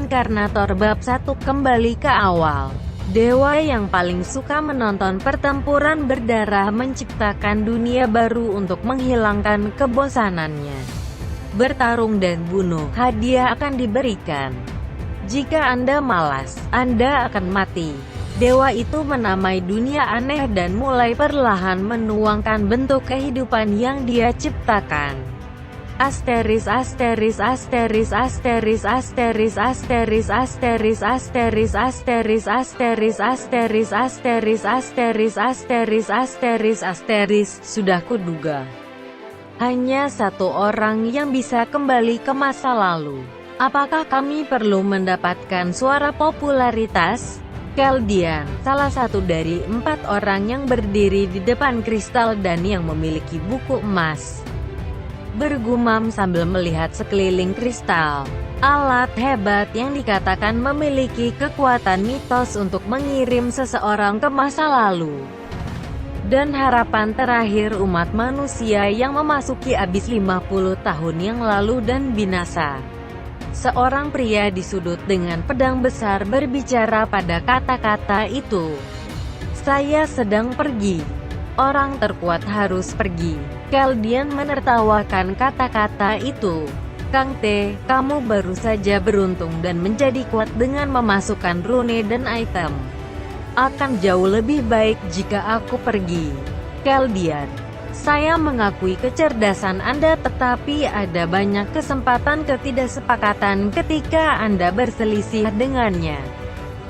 Inkarnator bab 1 kembali ke awal. Dewa yang paling suka menonton pertempuran berdarah menciptakan dunia baru untuk menghilangkan kebosanannya. Bertarung dan bunuh, hadiah akan diberikan. Jika Anda malas, Anda akan mati. Dewa itu menamai dunia aneh dan mulai perlahan menuangkan bentuk kehidupan yang dia ciptakan. Asteris asteris asteris asteris asteris asteris asteris asteris asteris asteris asteris asteris asteris asteris asteris asteris. Sudah kuduga, hanya satu orang yang bisa kembali ke masa lalu. Apakah kami perlu mendapatkan suara popularitas? Chaldean, salah satu dari 4 orang yang berdiri di depan kristal dan yang memiliki buku emas, bergumam sambil melihat sekeliling kristal. Alat hebat yang dikatakan memiliki kekuatan mitos untuk mengirim seseorang ke masa lalu. Dan harapan terakhir umat manusia yang memasuki abis 50 tahun yang lalu dan binasa. Seorang pria di sudut dengan pedang besar berbicara pada kata-kata itu. Saya sedang pergi. Orang terkuat harus pergi. Chaldean menertawakan kata-kata itu. Kang T, kamu baru saja beruntung dan menjadi kuat dengan memasukkan rune dan item. Akan jauh lebih baik jika aku pergi. Chaldean, saya mengakui kecerdasan Anda, tetapi ada banyak kesempatan ketidaksepakatan ketika Anda berselisih dengannya.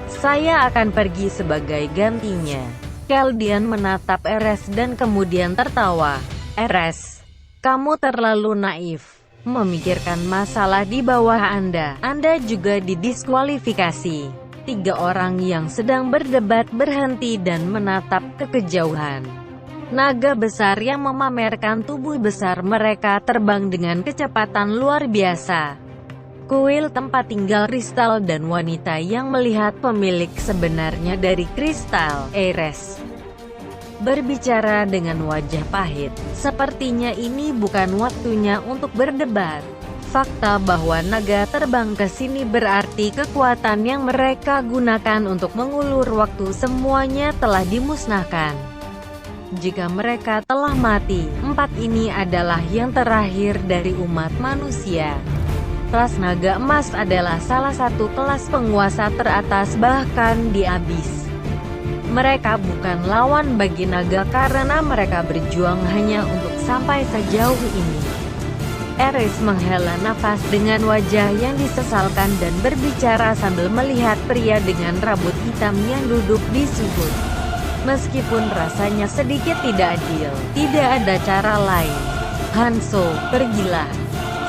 Saya akan pergi sebagai gantinya. Chaldean menatap Eres dan kemudian tertawa. Eres, kamu terlalu naif. Memikirkan masalah di bawah Anda juga didiskualifikasi. 3 orang yang sedang berdebat berhenti dan menatap ke kejauhan. Naga besar yang memamerkan tubuh besar mereka terbang dengan kecepatan luar biasa. Kuil tempat tinggal kristal dan wanita yang melihat pemilik sebenarnya dari kristal, Eres, berbicara dengan wajah pahit. Sepertinya ini bukan waktunya untuk berdebat. Fakta bahwa naga terbang ke sini berarti kekuatan yang mereka gunakan untuk mengulur waktu semuanya telah dimusnahkan. Jika mereka telah mati, 4 ini adalah yang terakhir dari umat manusia. Kelas naga emas adalah salah satu kelas penguasa teratas bahkan di abis. Mereka bukan lawan bagi naga karena mereka berjuang hanya untuk sampai sejauh ini. Eris menghela nafas dengan wajah yang disesalkan dan berbicara sambil melihat pria dengan rambut hitam yang duduk di sudut. Meskipun rasanya sedikit tidak adil, tidak ada cara lain. Hanso, pergilah.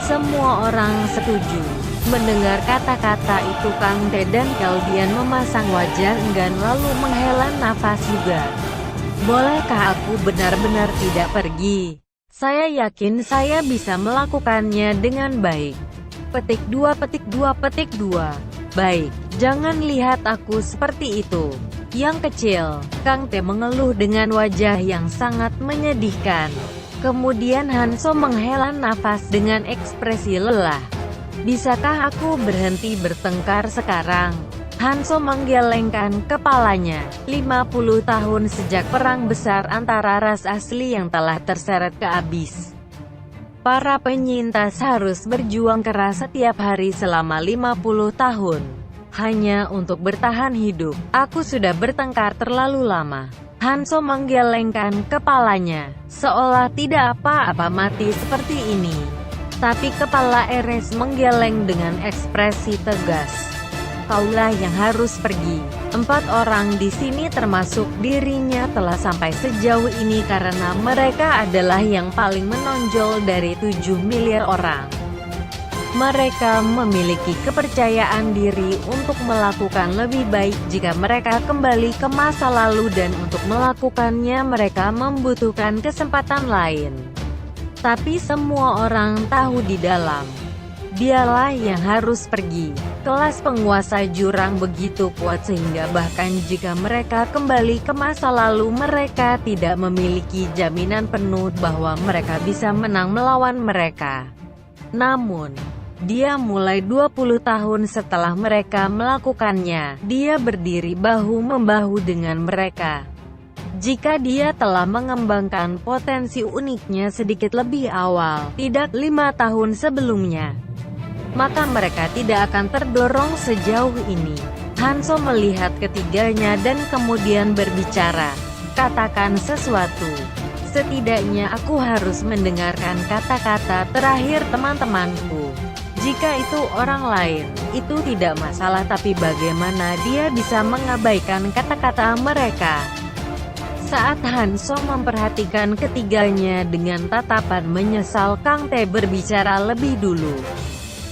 Semua orang setuju. Mendengar kata-kata itu, Kang T dan Chaldean memasang wajah enggan lalu menghela nafas juga. Bolehkah aku benar-benar tidak pergi? Saya yakin saya bisa melakukannya dengan baik. Petik 2 petik 2 petik 2. Baik, jangan lihat aku seperti itu. Yang kecil, Kang T mengeluh dengan wajah yang sangat menyedihkan. Kemudian Hanso menghela nafas dengan ekspresi lelah. Bisakah aku berhenti bertengkar sekarang? Hanso menggelengkan kepalanya. 50 tahun sejak perang besar antara ras asli yang telah terseret ke abis. Para penyintas harus berjuang keras setiap hari selama 50 tahun. Hanya untuk bertahan hidup. Aku sudah bertengkar terlalu lama. Hanso menggelengkan kepalanya, seolah tidak apa-apa mati seperti ini. Tapi kepala Eres menggeleng dengan ekspresi tegas. Kaulah yang harus pergi. 4 orang di sini termasuk dirinya telah sampai sejauh ini karena mereka adalah yang paling menonjol dari 7 miliar orang. Mereka memiliki kepercayaan diri untuk melakukan lebih baik jika mereka kembali ke masa lalu, dan untuk melakukannya mereka membutuhkan kesempatan lain. Tapi semua orang tahu di dalam, dialah yang harus pergi. Kelas penguasa jurang begitu kuat sehingga bahkan jika mereka kembali ke masa lalu mereka tidak memiliki jaminan penuh bahwa mereka bisa menang melawan mereka. Namun, Dia mulai 20 tahun setelah mereka melakukannya. Dia berdiri bahu-membahu dengan mereka. Jika dia telah mengembangkan potensi uniknya sedikit lebih awal, tidak 5 tahun sebelumnya, maka mereka tidak akan terdorong sejauh ini. Hanzo melihat ketiganya dan kemudian berbicara. Katakan sesuatu. Setidaknya aku harus mendengarkan kata-kata terakhir teman-temanku. Jika itu orang lain, itu tidak masalah, tapi bagaimana dia bisa mengabaikan kata-kata mereka? Saat Hanzo memperhatikan ketiganya dengan tatapan menyesal, Kang Tae berbicara lebih dulu.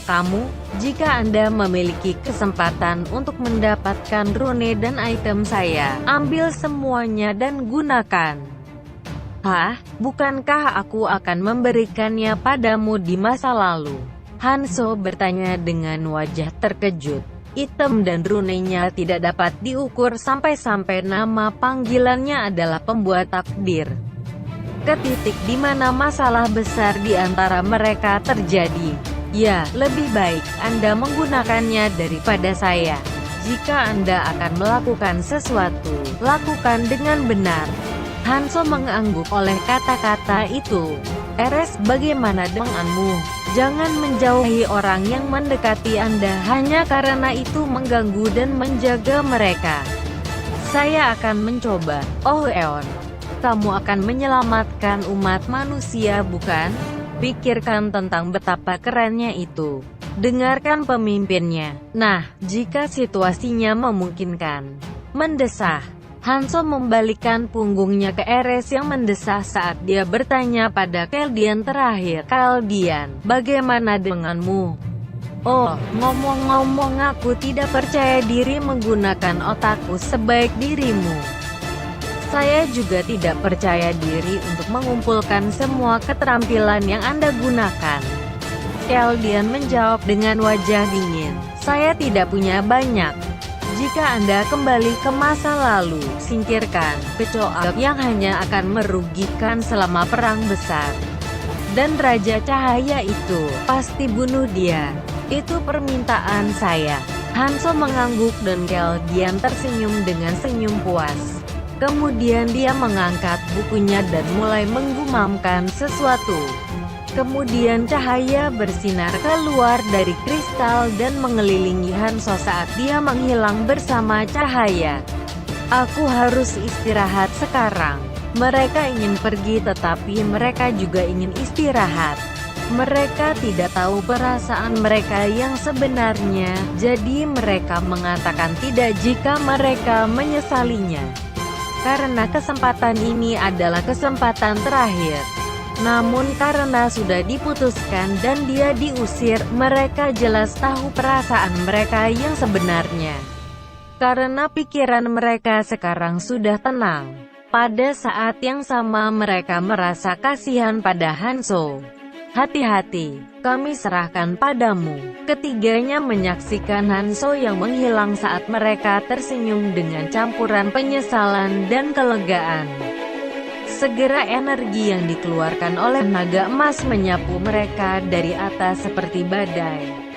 Kamu, jika Anda memiliki kesempatan untuk mendapatkan rune dan item saya, ambil semuanya dan gunakan. Hah? Bukankah aku akan memberikannya padamu di masa lalu? Hanzo bertanya dengan wajah terkejut. Item dan runenya tidak dapat diukur sampai-sampai nama panggilannya adalah pembuat takdir. Ke titik di mana masalah besar di antara mereka terjadi. Ya, lebih baik Anda menggunakannya daripada saya. Jika Anda akan melakukan sesuatu, lakukan dengan benar. Hanzo mengangguk oleh kata-kata itu. Eres, bagaimana denganmu? Jangan menjauhi orang yang mendekati Anda hanya karena itu mengganggu dan menjaga mereka. Saya akan mencoba. Oh Eon, kamu akan menyelamatkan umat manusia, bukan? Pikirkan tentang betapa kerennya itu. Dengarkan pemimpinnya. Nah, jika situasinya memungkinkan. Mendesah. Hanzo membalikkan punggungnya ke Eres yang mendesah saat dia bertanya pada Kaldian terakhir. Kaldian, bagaimana denganmu? Oh, ngomong-ngomong, aku tidak percaya diri menggunakan otakku sebaik dirimu. Saya juga tidak percaya diri untuk mengumpulkan semua keterampilan yang Anda gunakan. Kaldian menjawab dengan wajah dingin. Saya tidak punya banyak. Jika Anda kembali ke masa lalu, singkirkan kecoak yang hanya akan merugikan selama perang besar. Dan Raja Cahaya itu, pasti bunuh dia. Itu permintaan saya. Hanzo mengangguk dan Kaldian tersenyum dengan senyum puas. Kemudian dia mengangkat bukunya dan mulai menggumamkan sesuatu. Kemudian cahaya bersinar keluar dari kristal dan mengelilingi Hanzo saat dia menghilang bersama cahaya. Aku harus istirahat sekarang. Mereka ingin pergi tetapi mereka juga ingin istirahat. Mereka tidak tahu perasaan mereka yang sebenarnya, jadi mereka mengatakan tidak jika mereka menyesalinya. Karena kesempatan ini adalah kesempatan terakhir. Namun karena sudah diputuskan dan dia diusir, mereka jelas tahu perasaan mereka yang sebenarnya. Karena pikiran mereka sekarang sudah tenang. Pada saat yang sama mereka merasa kasihan pada Hanzo. Hati-hati, kami serahkan padamu. Ketiganya menyaksikan Hanzo yang menghilang saat mereka tersenyum dengan campuran penyesalan dan kelegaan. Segera energi yang dikeluarkan oleh naga emas menyapu mereka dari atas seperti badai.